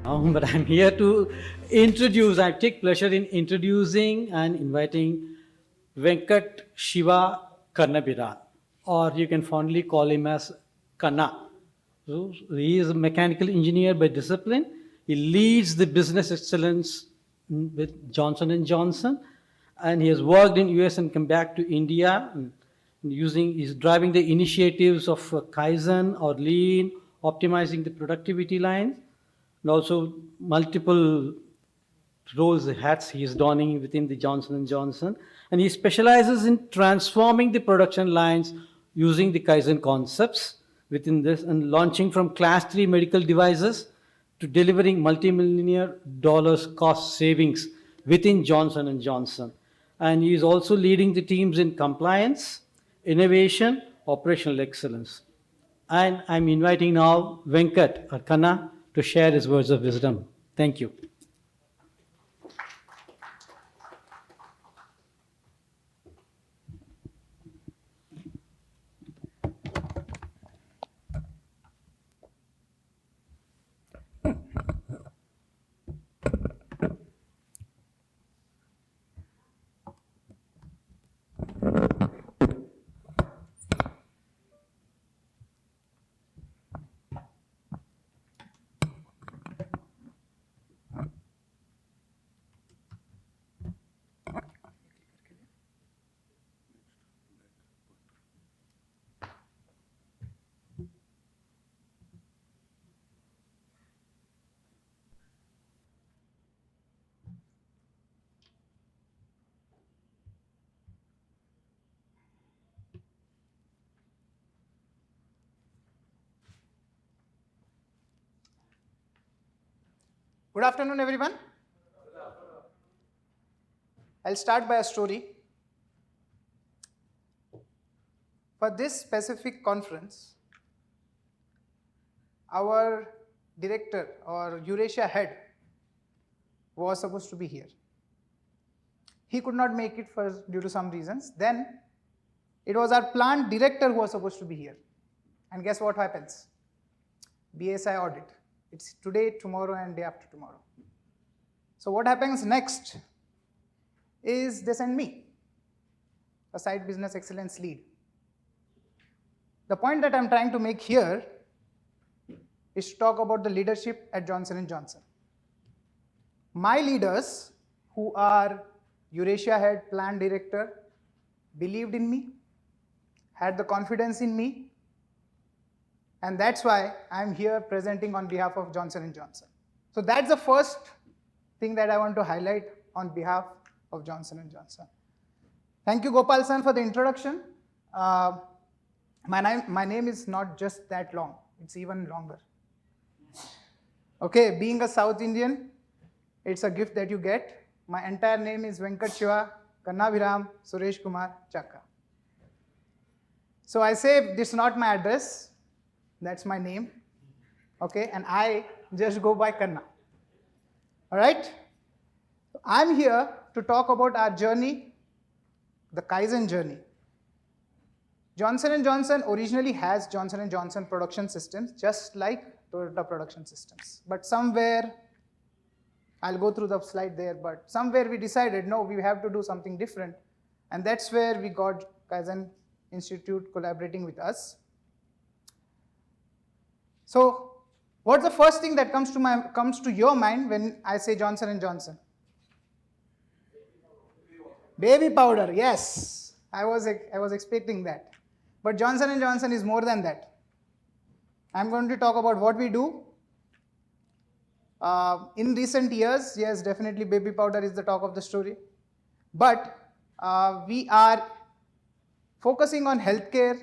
But I'm here to I take pleasure in introducing and inviting Venkat Siva Kannabhiram, or you can fondly call him as Kanna. So he is a mechanical engineer by discipline. He leads the business excellence with Johnson and Johnson, and he has worked in US and come back to India. He's driving the initiatives of Kaizen or Lean, optimizing the productivity lines, and also multiple roles, hats he is donning within the Johnson & Johnson. And he specializes in transforming the production lines using the Kaizen concepts within this and launching from class 3 medical devices to delivering multi-millionaire dollars cost savings within Johnson & Johnson. And he is also leading the teams in compliance, innovation, operational excellence. And I'm inviting now Venkat or Kanna to share his words of wisdom. Thank you. Good afternoon, everyone. I'll start by a story. For this specific conference, our director or Eurasia head was supposed to be here. He could not make it due to some reasons. Then it was our plant director who was supposed to be here. And guess what happens? BSI audit. It's today, tomorrow, and day after tomorrow. So what happens next is they send me, a site business excellence lead. The point that I'm trying to make here is to talk about the leadership at Johnson & Johnson. My leaders, who are Eurasia head, plant director, believed in me, had the confidence in me, and that's why I'm here presenting on behalf of Johnson & Johnson. So that's the first thing that I want to highlight on behalf of Johnson & Johnson. Thank you, Gopal San, for the introduction. My name is not just that long, it's even longer. Okay, being a South Indian, it's a gift that you get. My entire name is Venkat Siva Kannabhiram Chakka. So I say this is not my address, that's my name, okay, and I just go by Kanna. All right? I'm here to talk about our journey, the Kaizen journey. Johnson & Johnson originally has Johnson & Johnson production systems, just like Toyota production systems. But somewhere, I'll go through the slide there, but somewhere we decided, no, we have to do something different. And that's where we got Kaizen Institute collaborating with us. So, what's the first thing that comes to your mind when I say Johnson & Johnson? Baby powder, yes. I was expecting that. But Johnson & Johnson is more than that. I'm going to talk about what we do. In recent years, yes, definitely baby powder is the talk of the story. But we are focusing on healthcare,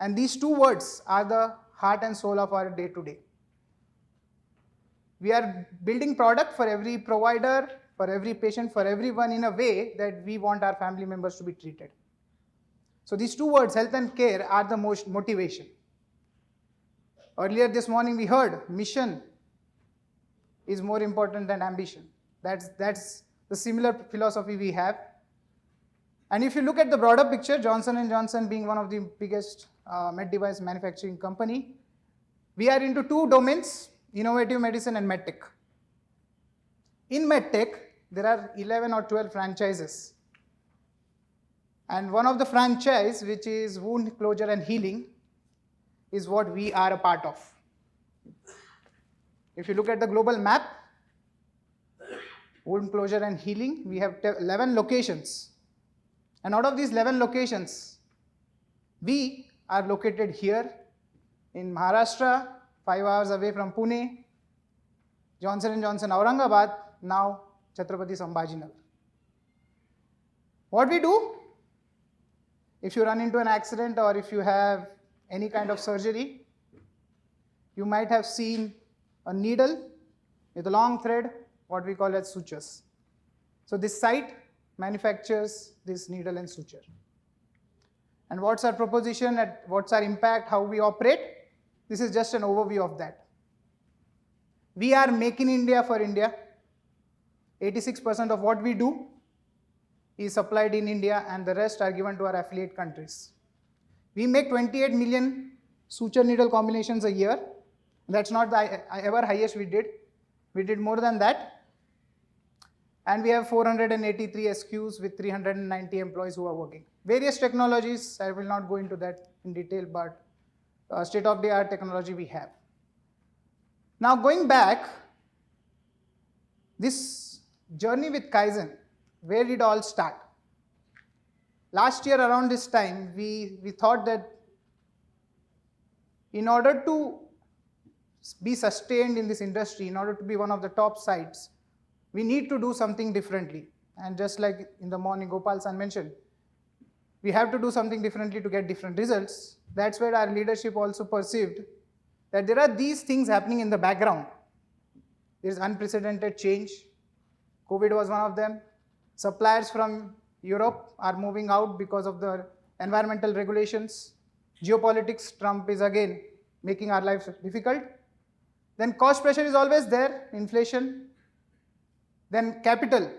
and these two words are the heart and soul of our day-to-day. We are building product for every provider, for every patient, for everyone in a way that we want our family members to be treated. So these two words, health and care, are the most motivation. Earlier this morning we heard mission is more important than ambition. That's the similar philosophy we have. And if you look at the broader picture, Johnson & Johnson being one of the biggest med device manufacturing company, we are into two domains. innovative medicine and medtech. In medtech, there are 11 or 12 franchises. And one of the franchise, which is wound closure and healing, is what we are a part of. If you look at the global map, wound closure and healing, we have 11 locations. And out of these 11 locations, we are located here in Maharashtra, 5 hours away from Pune, Johnson & Johnson Aurangabad, now Chhatrapati Sambhajinagar. What we do? If you run into an accident or if you have any kind of surgery, you might have seen a needle with a long thread, what we call as sutures. So this site manufactures this needle and suture. And what's our proposition, what's our impact, how we operate? This is just an overview of that. We are Make in India for India. 86% of what we do is supplied in India and the rest are given to our affiliate countries. We make 28 million suture needle combinations a year. That's not the ever highest we did. We did more than that. And we have 483 SKUs with 390 employees who are working. Various technologies, I will not go into that in detail, but state-of-the-art technology we have. Now going back, this journey with Kaizen, where did it all start? Last year around this time, we thought that in order to be sustained in this industry, in order to be one of the top sites, we need to do something differently. And just like in the morning Gopal-san mentioned, we have to do something differently to get different results. That's where our leadership also perceived that there are these things happening in the background. There is unprecedented change. COVID was one of them. Suppliers from Europe are moving out because of the environmental regulations. Geopolitics, Trump is again making our lives difficult. Then cost pressure is always there, inflation. Then capital.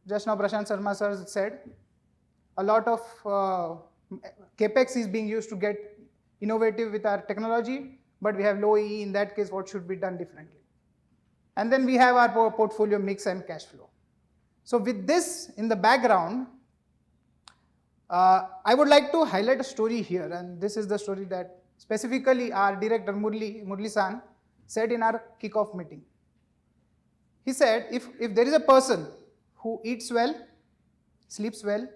Just now Prashant Sharma sir said, a lot of capex is being used to get innovative with our technology, but we have low EE. In that case, what should be done differently? And then we have our portfolio mix and cash flow. So with this in the background, I would like to highlight a story here, and this is the story that specifically our director Murli-san said in our kickoff meeting. He said, if there is a person who eats well, sleeps well,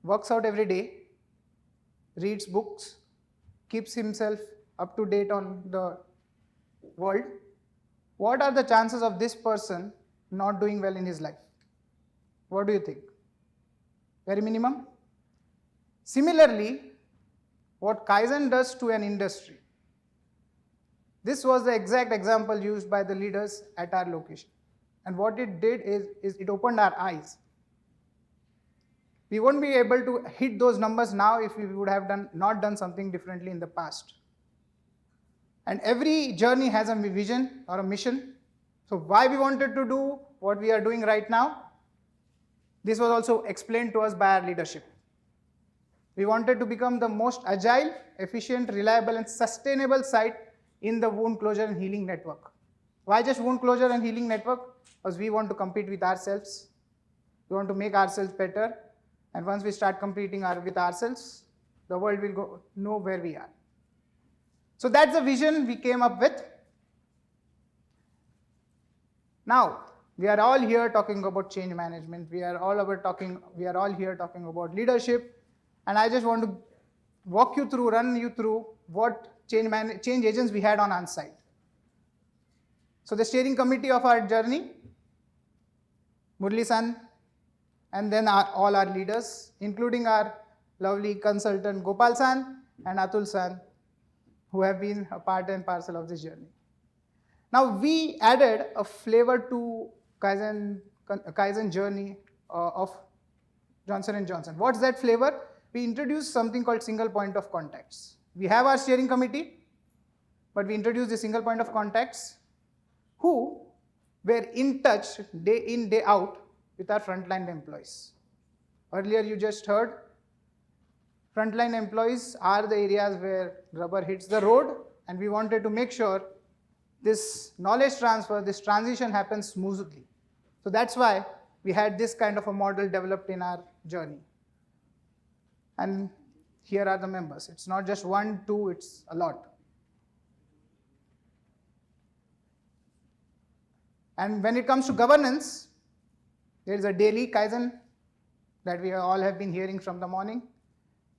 works out every day, reads books, keeps himself up to date on the world, what are the chances of this person not doing well in his life? What do you think? Very minimum? Similarly, what Kaizen does to an industry. This was the exact example used by the leaders at our location. And what it did is it opened our eyes. We won't be able to hit those numbers now if we would have not done something differently in the past. And every journey has a vision or a mission. So why we wanted to do what we are doing right now? This was also explained to us by our leadership. We wanted to become the most agile, efficient, reliable and sustainable site in the wound closure and healing network. Why just wound closure and healing network? Because we want to compete with ourselves. We want to make ourselves better. And once we start competing with ourselves, the world will know where we are. So that's the vision we came up with. Now, we are all here talking about change management. We are all here talking about leadership. And I just want to run you through what change agents we had on site. So the steering committee of our journey, Murli-san, and then all our leaders, including our lovely consultant Gopal-san and Atul-san, who have been a part and parcel of this journey. Now we added a flavor to Kaizen journey of Johnson & Johnson. What's that flavor? We introduced something called single point of contacts. We have our steering committee, but we introduced the single point of contacts who were in touch day in, day out with our frontline employees. Earlier you just heard, frontline employees are the areas where rubber hits the road, and we wanted to make sure this knowledge transfer, this transition happens smoothly. So that's why we had this kind of a model developed in our journey. And here are the members. It's not just 1, 2, it's a lot. And when it comes to governance, there is a daily Kaizen that we all have been hearing from the morning.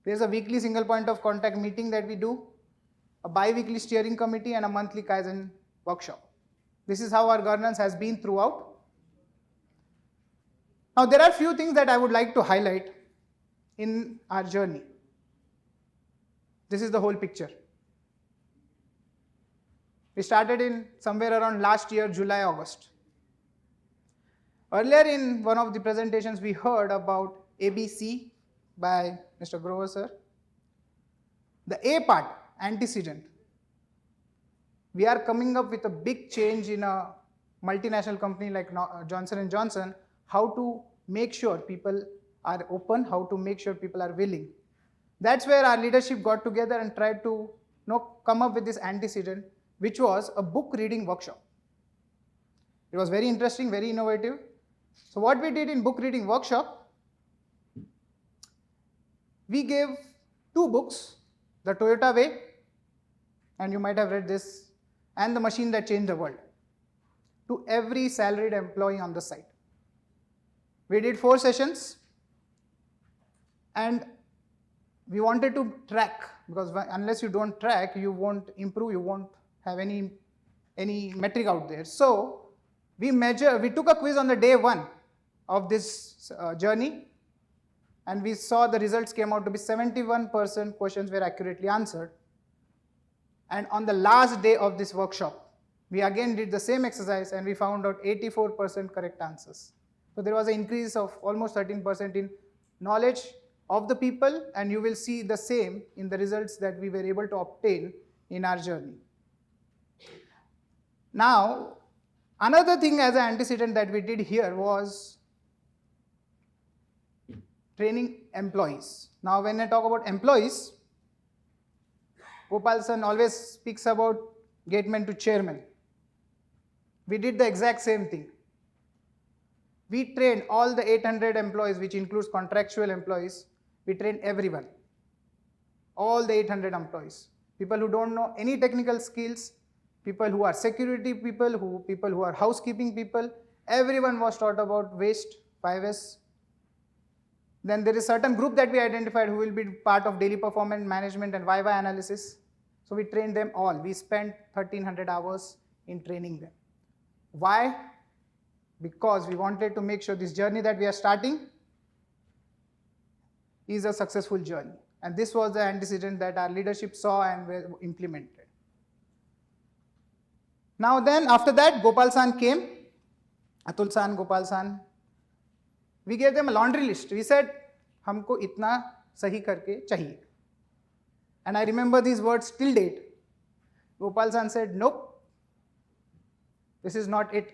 There's a weekly single point of contact meeting that we do, a bi-weekly steering committee, and a monthly Kaizen workshop. This is how our governance has been throughout. Now, there are a few things that I would like to highlight in our journey. This is the whole picture. We started in somewhere around last year, July, August. Earlier in one of the presentations, we heard about ABC by Mr. Grover sir. The A part, antecedent. We are coming up with a big change in a multinational company like Johnson & Johnson, how to make sure people are open, how to make sure people are willing. That's where our leadership got together and tried to come up with this antecedent, which was a book reading workshop. It was very interesting, very innovative. So what we did in book reading workshop, we gave 2 books, The Toyota Way, and you might have read this, and The Machine That Changed the World, to every salaried employee on the site. We did 4 sessions, and we wanted to track, because unless you don't track, you won't improve, you won't have any metric out there. So we took a quiz on the day 1 of this journey, and we saw the results came out to be 71% questions were accurately answered. And on the last day of this workshop, we again did the same exercise, and we found out 84% correct answers. So there was an increase of almost 13% in knowledge of the people, and you will see the same in the results that we were able to obtain in our journey. Now, another thing as an antecedent that we did here was training employees. Now, when I talk about employees, Gopal-san always speaks about gateman to chairman. We did the exact same thing. We trained all the 800 employees, which includes contractual employees. We trained everyone, all the 800 employees. People who don't know any technical skills, people who are security people, people who are housekeeping people, everyone was taught about waste, 5S. Then there is a certain group that we identified who will be part of daily performance management and YY analysis. So we trained them all. We spent 1,300 hours in training them. Why? Because we wanted to make sure this journey that we are starting is a successful journey. And this was the antecedent that our leadership saw and were implemented. Now then, after that, Gopal-san came, Atul-san, Gopal-san. We gave them a laundry list. We said, हमको इतना सही करके चाहिए. And I remember these words till date. Gopal-san said, nope, this is not it.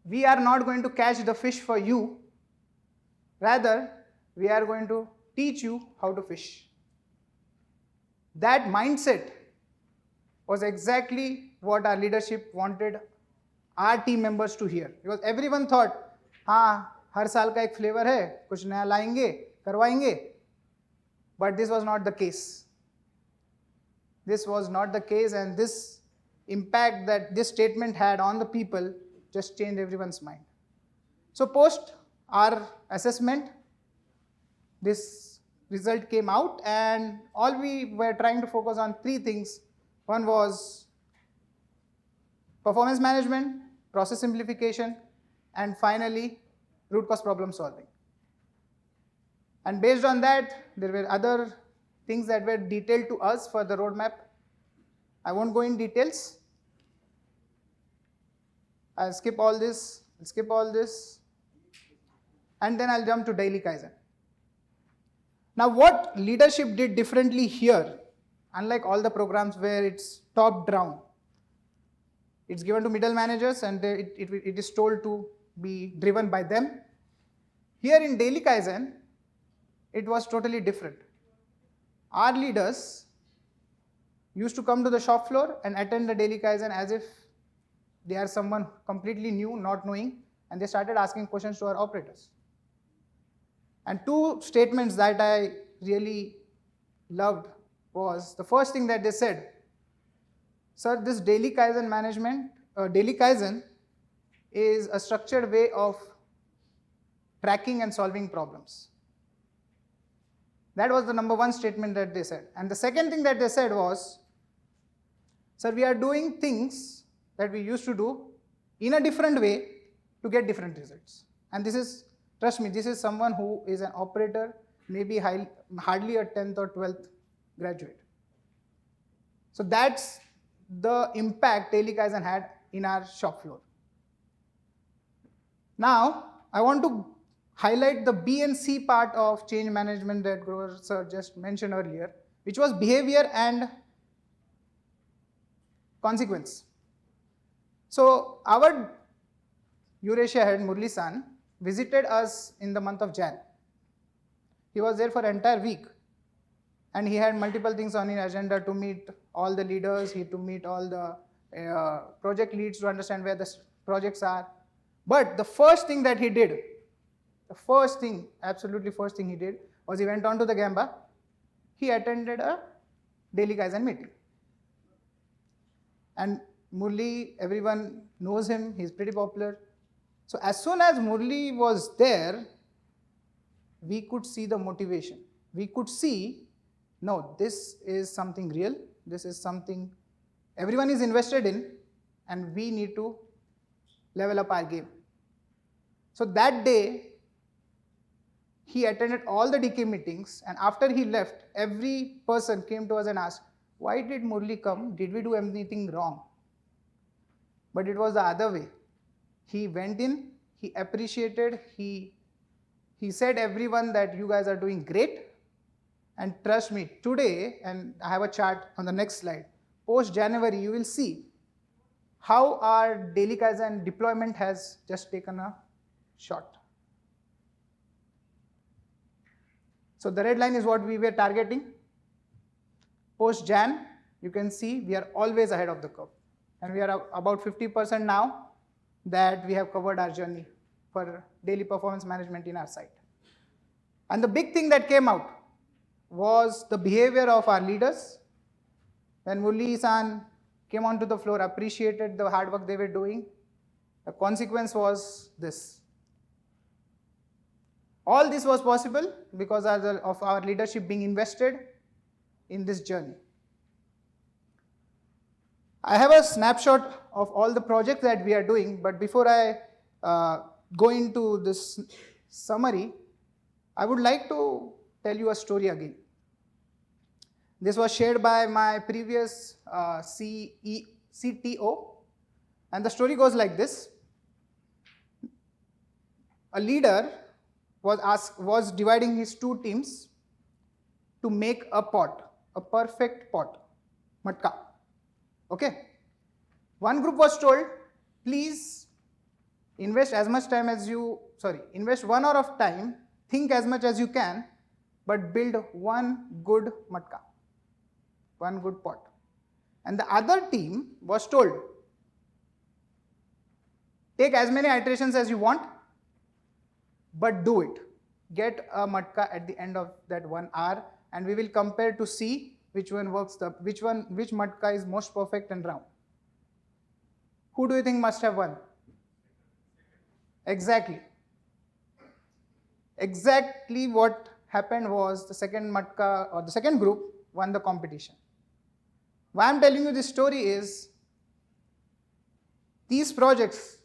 We are not going to catch the fish for you. Rather, we are going to teach you how to fish. That mindset was exactly what our leadership wanted our team members to hear. Because everyone thought, हाँ, हर साल का एक flavor है, कुछ नया लाएंगे, करवाएंगे. But this was not the case. This was not the case, and this impact that this statement had on the people just changed everyone's mind. So post our assessment, this result came out, and all we were trying to focus on 3 things. One was performance management, process simplification, and finally root cause problem solving. And based on that, there were other things that were detailed to us for the roadmap. I won't go in details. I'll skip all this, and then I'll jump to daily Kaizen. Now, what leadership did differently here, unlike all the programs where it's top down, it's given to middle managers and it is told to be driven by them. Here in daily Kaizen, it was totally different. Our leaders used to come to the shop floor and attend the daily Kaizen as if they are someone completely new, not knowing, and they started asking questions to our operators. And two statements that I really loved was the first thing that they said, sir, this daily Kaizen management, daily Kaizen is a structured way of tracking and solving problems. That was the number one statement that they said. And the second thing that they said was, sir, we are doing things that we used to do in a different way to get different results. And this is, trust me, this is someone who is an operator, maybe hardly a 10th or 12th graduate. So that's the impact daily Kaizen had in our shop floor. Now, I want to highlight the B and C part of change management that Grover sir just mentioned earlier, which was behavior and consequence. So our Eurasia head Murli San visited us in the month of Jan. He was there for an entire week, and he had multiple things on his agenda to meet all the leaders, to meet all the project leads to understand where the projects are. But the first thing that he did, absolutely first thing he did, was he went on to the Gamba. He attended a daily Kaizen meeting. And Murli, everyone knows him, he's pretty popular. So as soon as Murli was there, we could see the motivation. We could see, no, this is something real, this is something everyone is invested in, and we need to level up our game. So that day, he attended all the DK meetings, and after he left, every person came to us and asked, why did Murli come? Did we do anything wrong? But it was the other way. He went in, he appreciated, he said everyone that you guys are doing great, and trust me, today, and I have a chart on the next slide, post-January, you will see how our daily Kaizen deployment has just taken a shot. So the red line is what we were targeting. Post-Jan, you can see we are always ahead of the curve. And we are about 50% now that we have covered our journey for daily performance management in our site. And the big thing that came out was the behavior of our leaders. When Murli-san came onto the floor, appreciated the hard work they were doing, the consequence was this. All this was possible because of our leadership being invested in this journey. I have a snapshot of all the projects that we are doing, but before I go into this summary, I would like to tell you a story again. This was shared by my previous CTO, and the story goes like this. A leader was dividing his two teams to make a pot, a perfect pot, matka. Okay? One group was told, please invest as much time as invest 1 hour of time, think as much as you can, but build one good matka, one good pot. And the other team was told, take as many iterations as you want, but do it. Get a matka at the end of that 1 hour, and we will compare to see which one works, which matka is most perfect and round. Who do you think must have won? Exactly. Exactly what happened was the second matka or the second group won the competition. Why I'm telling you this story is these projects,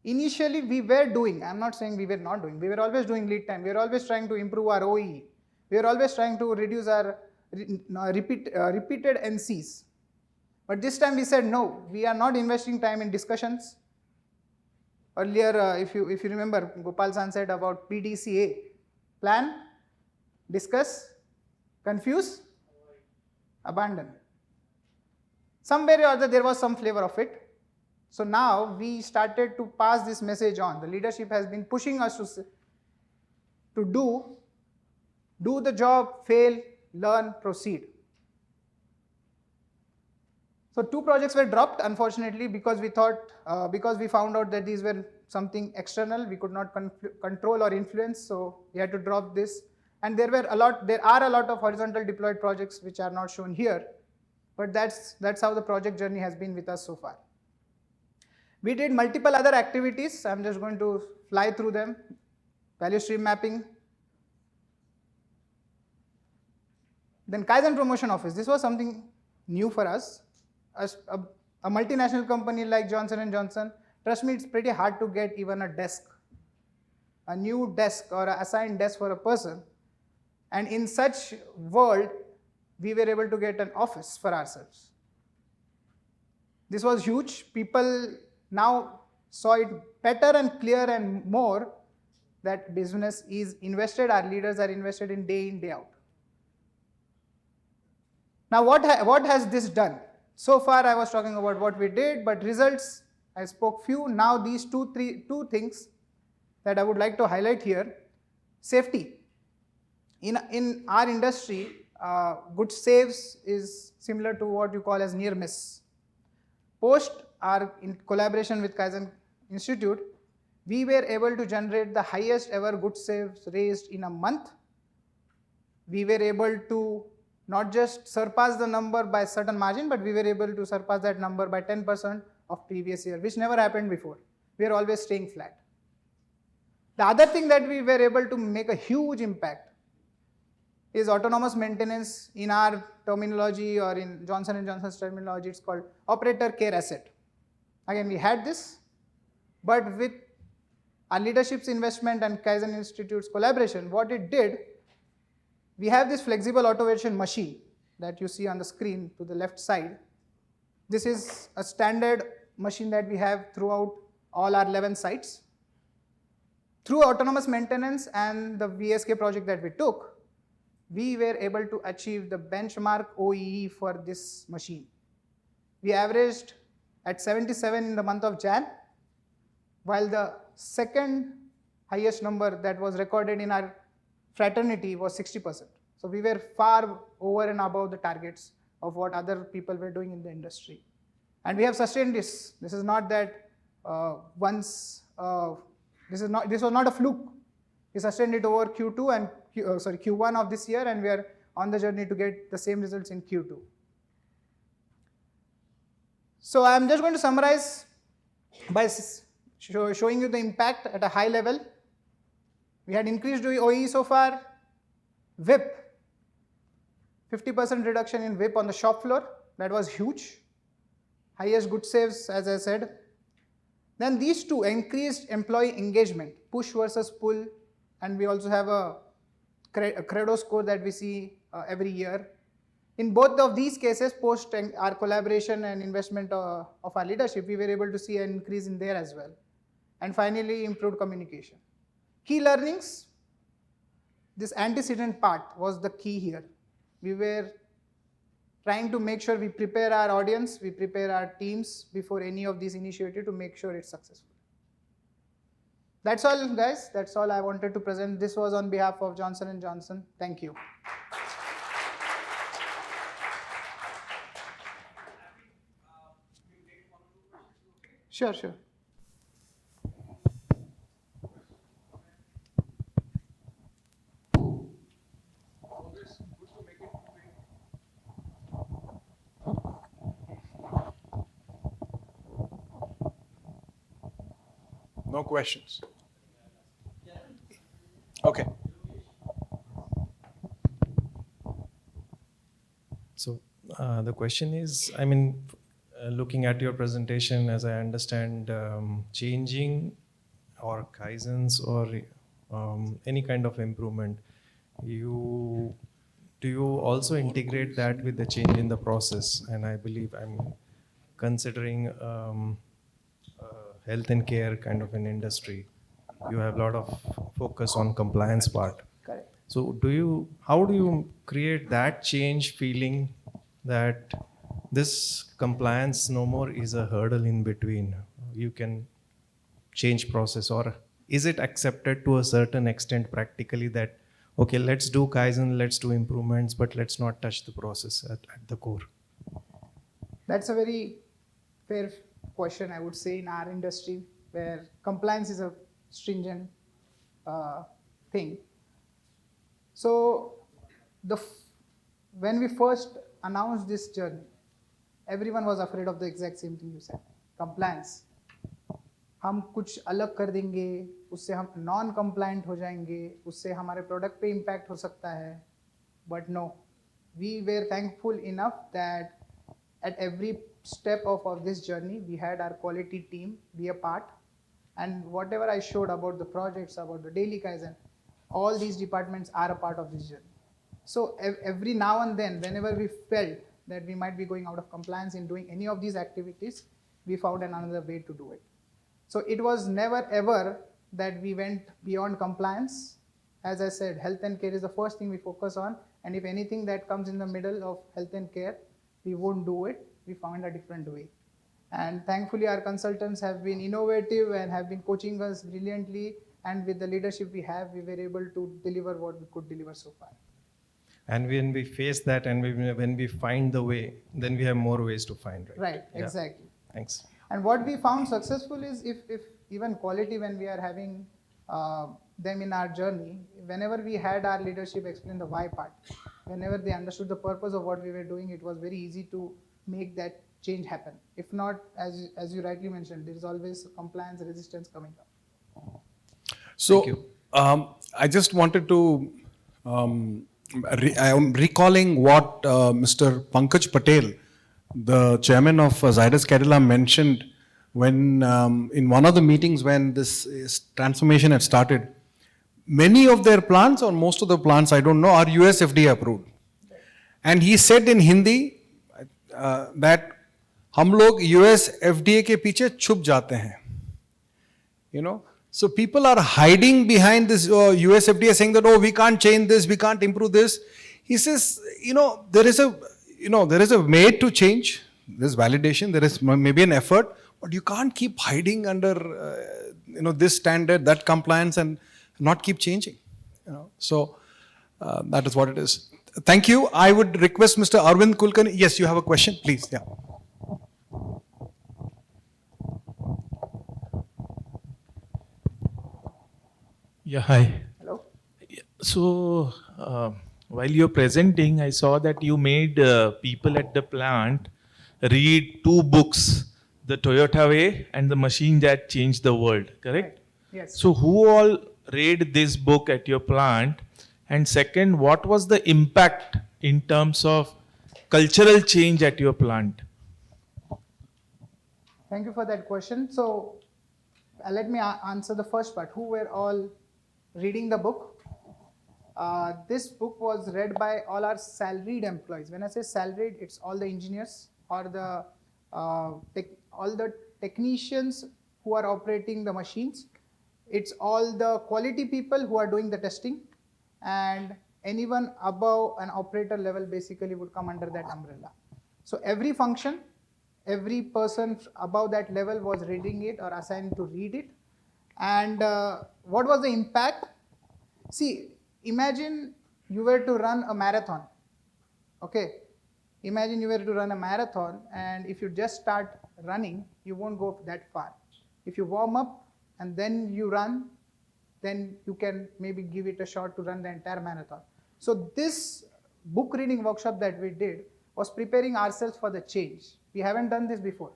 initially we were doing, I'm not saying we were not doing, we were always doing lead time, we were always trying to improve our OE, we were always trying to reduce our repeated NCs. But this time we said no, we are not investing time in discussions. Earlier, if you remember, Gopal-san said about PDCA, plan, discuss, confuse, abandon. Somewhere or other there was some flavor of it. So now we started to pass this message on. The leadership has been pushing us to do the job, fail, learn, proceed. So 2 projects were dropped, unfortunately, because we thought, because we found out that these were something external, we could not control or influence, so we had to drop this. And there are a lot of horizontal deployed projects which are not shown here, but that's how the project journey has been with us so far. We did multiple other activities. I'm just going to fly through them. Value stream mapping. Then Kaizen promotion office. This was something new for us. As a multinational company like Johnson & Johnson, trust me, it's pretty hard to get even a desk, a new desk or an assigned desk for a person. And in such world, we were able to get an office for ourselves. This was huge. People now saw it better and clear and more that business is invested, our leaders are invested in, day out. Now what has this done? So far I was talking about what we did, but results, I spoke few. Now these two things that I would like to highlight here. Safety. In our industry, good saves is similar to what you call as near miss. Post our in collaboration with Kaizen Institute, we were able to generate the highest ever good saves raised in a month. We were able to not just surpass the number by a certain margin, but we were able to surpass that number by 10% of previous year, which never happened before. We are always staying flat. The other thing that we were able to make a huge impact is autonomous maintenance. In our terminology, or in Johnson & Johnson's terminology, it's called operator care asset. Again, we had this, but with our leadership's investment and Kaizen Institute's collaboration, what it did, we have this flexible automation machine that you see on the screen to the left side. This is a standard machine that we have throughout all our 11 sites. Through autonomous maintenance and the VSK project that we took, we were able to achieve the benchmark OEE for this machine. We averaged at 77 in the month of Jan, while the second highest number that was recorded in our fraternity was 60%. So we were far over and above the targets of what other people were doing in the industry. And we have sustained this. This is not that this was not a fluke. We sustained it over Q2 and Q1 of this year, and we are on the journey to get the same results in Q2. So I'm just going to summarize by showing you the impact at a high level. We had increased OEE so far. WIP, 50% reduction in WIP on the shop floor. That was huge. Highest good saves, as I said. Then these two, increased employee engagement, push versus pull, and we also have a Credo score that we see every year. In both of these cases, post our collaboration and investment of our leadership, we were able to see an increase in there as well. And finally, improved communication. Key learnings, this antecedent part was the key here. We were trying to make sure we prepare our audience, we prepare our teams before any of these initiatives to make sure it's successful. That's all, guys. That's all I wanted to present. This was on behalf of Johnson & Johnson. Thank you. Sure. No questions? Okay. So the question is, looking at your presentation, as I understand, changing or Kaizens or any kind of improvement, do you also integrate that with the change in the process? And I believe I'm considering health and care kind of an industry. You have a lot of focus on compliance part. Correct. So how do you create that change feeling that this compliance no more is a hurdle in between? You can change process, or is it accepted to a certain extent practically that, okay, let's do Kaizen, let's do improvements, but let's not touch the process at the core? That's a very fair question, I would say, in our industry, where compliance is a stringent thing. So, when we first announced this journey, everyone was afraid of the exact same thing you said, compliance. हम कुछ अलग कर देंगे, उससे हम non compliant हो जाएंगे, उससे हमारे प्रोडक्ट पे इम्पैक्ट हो सकता है. But no, we were thankful enough that at every step of this journey, we had our quality team be a part. And whatever I showed about the projects, about the daily Kaizen, all these departments are a part of this journey. So every now and then, whenever we felt that we might be going out of compliance in doing any of these activities, we found another way to do it. So it was never ever that we went beyond compliance. As I said, health and care is the first thing we focus on. And if anything that comes in the middle of health and care, we won't do it. We found a different way. And thankfully, our consultants have been innovative and have been coaching us brilliantly. And with the leadership we have, we were able to deliver what we could deliver so far. And when we face that and when we find the way, then we have more ways to find, right? Right, Yeah. exactly. Thanks. And what we found successful is if even quality, when we are having them in our journey, whenever we had our leadership explain the why part, whenever they understood the purpose of what we were doing, it was very easy to make that change happen. If not, as you rightly mentioned, there is always compliance resistance coming up. So, Thank you. I just wanted to, I am recalling what Mr. Pankaj Patel, the chairman of Zydus Cadila, mentioned when in one of the meetings when this transformation had started. Many of their plants, or most of the plants, I don't know, are US FDA approved. And he said in Hindi that हम लोग US FDA के पीछे छुप जाते हैं. You know, so people are hiding behind this US FDA, saying that, oh, we can't change this, we can't improve this. He says, there is a way to change. There's validation, there is maybe an effort, but you can't keep hiding under this standard, that compliance, and not keep changing. So that is what it is. Thank you. I would request Mr. Arvind Kulkarni. Yes, you have a question, please. Yeah. Yeah, hi. Hello? So, while you're presenting, I saw that you made people at the plant read 2 books, The Toyota Way and The Machine That Changed the World, correct? Yes. So, who all read this book at your plant? And second, what was the impact in terms of cultural change at your plant? Thank you for that question. So let me answer the first part. Who were all reading the book? This book was read by all our salaried employees. When I say salaried, it's all the engineers or the all the technicians who are operating the machines. It's all the quality people who are doing the testing, and anyone above an operator level basically would come under that umbrella. So every function, every person above that level was reading it or assigned to read it. And what was the impact? See, imagine you were to run a marathon. Okay, imagine you were to run a marathon, and if you just start running, you won't go that far. If you warm up and then you run, then you can maybe give it a shot to run the entire marathon. So this book reading workshop that we did was preparing ourselves for the change. We haven't done this before.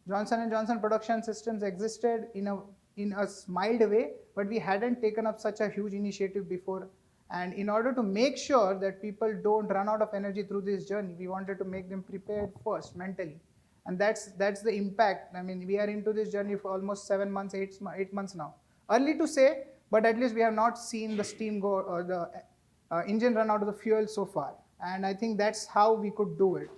Johnson & Johnson production systems existed in a mild way, but we hadn't taken up such a huge initiative before. And in order to make sure that people don't run out of energy through this journey, we wanted to make them prepared first mentally. And that's the impact. I mean, we are into this journey for almost 7 months, 8 months now. Early to say, but at least we have not seen the steam go or the engine run out of the fuel so far. And I think that's how we could do it.